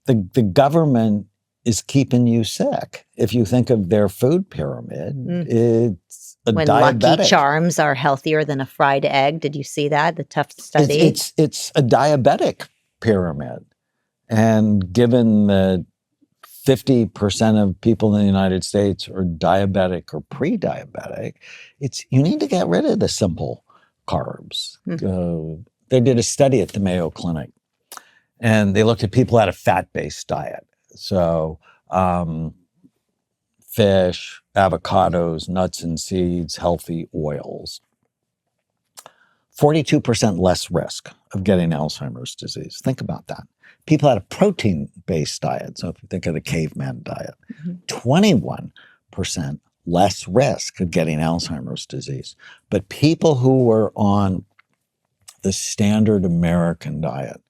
the government is keeping you sick. If you think of their food pyramid, it's a when diabetic. Lucky Charms are healthier than a fried egg. Did you see that? The tough study? It's a diabetic pyramid. And given that 50% of people in the United States are diabetic or pre-diabetic, you need to get rid of the simple carbs. They did a study at the Mayo Clinic, and they looked at people at a fat-based diet. So fish, avocados, nuts and seeds, healthy oils. 42% less risk of getting Alzheimer's disease. Think about that. People had a protein-based diet. So if you think of the Caveman Diet, 21% less risk of getting Alzheimer's disease. But people who were on the standard American diet,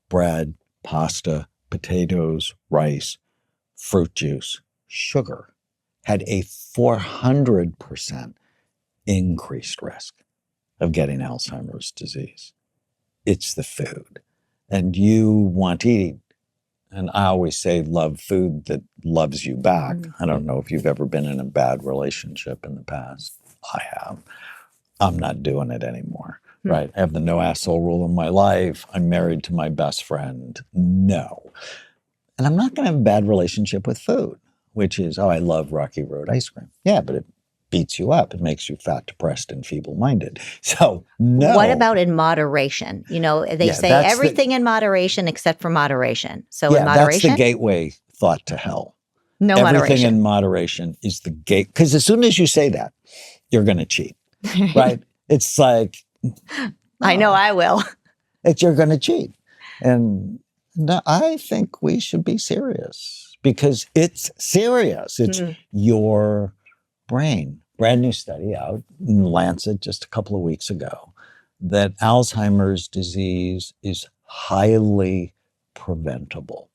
bread, pasta, potatoes, rice, fruit juice, sugar, had a 400% increased risk of getting Alzheimer's disease. It's the food. And you want to eat. And I always say, love food that loves you back. I don't know if you've ever been in a bad relationship in the past. I have. I'm not doing it anymore, right? I have the no asshole rule in my life. I'm married to my best friend. No. And I'm not going to have a bad relationship with food, which is, I love Rocky Road ice cream. Yeah, but it beats you up. It makes you fat, depressed, and feeble-minded. So, no. What about in moderation? They say everything in moderation except for moderation. So in moderation? That's the gateway thought to hell. No Everything moderation. Everything in moderation is the gate. Because as soon as you say that, you're going to cheat, right? It's like... I know I will. You're going to cheat. And I think we should be serious because it's serious. It's your brain. Brand new study out in Lancet just a couple of weeks ago that Alzheimer's disease is highly preventable.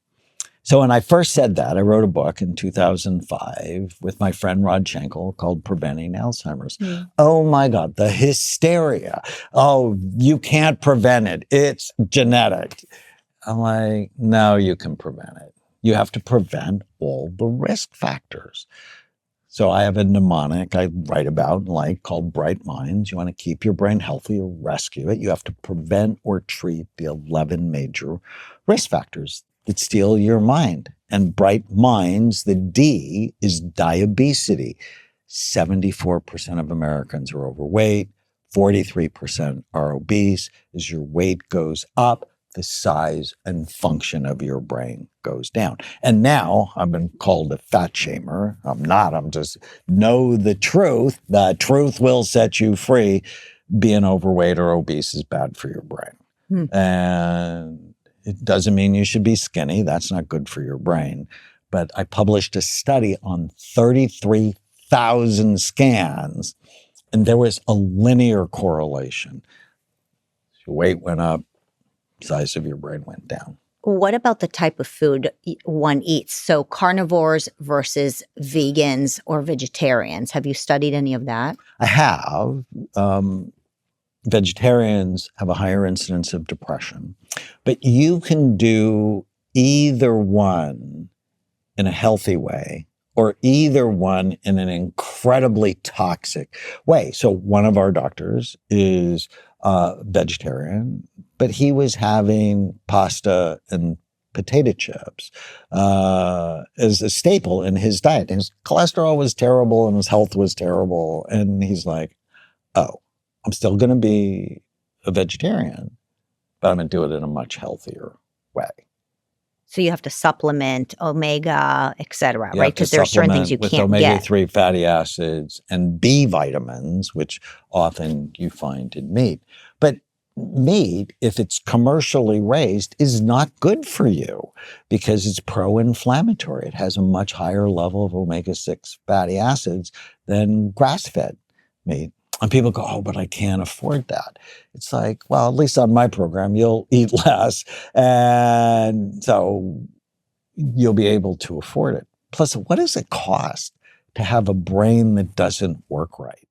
So when I first said that, I wrote a book in 2005 with my friend Rod Schenkel called Preventing Alzheimer's. Oh my God, the hysteria. Oh, you can't prevent it. It's genetic. I'm like, no, you can prevent it. You have to prevent all the risk factors. So I have a mnemonic I write about and like called Bright Minds. You want to keep your brain healthy or rescue it. You have to prevent or treat the 11 major risk factors that steal your mind. And Bright Minds, the D is diabesity. 74% of Americans are overweight. 43% are obese. As your weight goes up, the size and function of your brain goes down. And now I've been called a fat shamer. I'm not. I'm just know the truth. The truth will set you free. Being overweight or obese is bad for your brain. And it doesn't mean you should be skinny. That's not good for your brain. But I published a study on 33,000 scans, and there was a linear correlation. Your weight went up, size of your brain went down. What about the type of food one eats? So carnivores versus vegans or vegetarians. Have you studied any of that? I have. Vegetarians have a higher incidence of depression, but you can do either one in a healthy way or either one in an incredibly toxic way. So one of our doctors is vegetarian, but he was having pasta and potato chips as a staple in his diet. And his cholesterol was terrible and his health was terrible. And he's like, oh, I'm still going to be a vegetarian, but I'm going to do it in a much healthier way. So you have to supplement omega, et cetera, right? Because there are certain things you can't get. With omega-3 fatty acids and B vitamins, which often you find in meat. But meat, if it's commercially raised, is not good for you because it's pro-inflammatory. It has a much higher level of omega-6 fatty acids than grass-fed meat. And people go, oh, but I can't afford that. It's like, well, at least on my program, you'll eat less. And so you'll be able to afford it. Plus, what does it cost to have a brain that doesn't work right?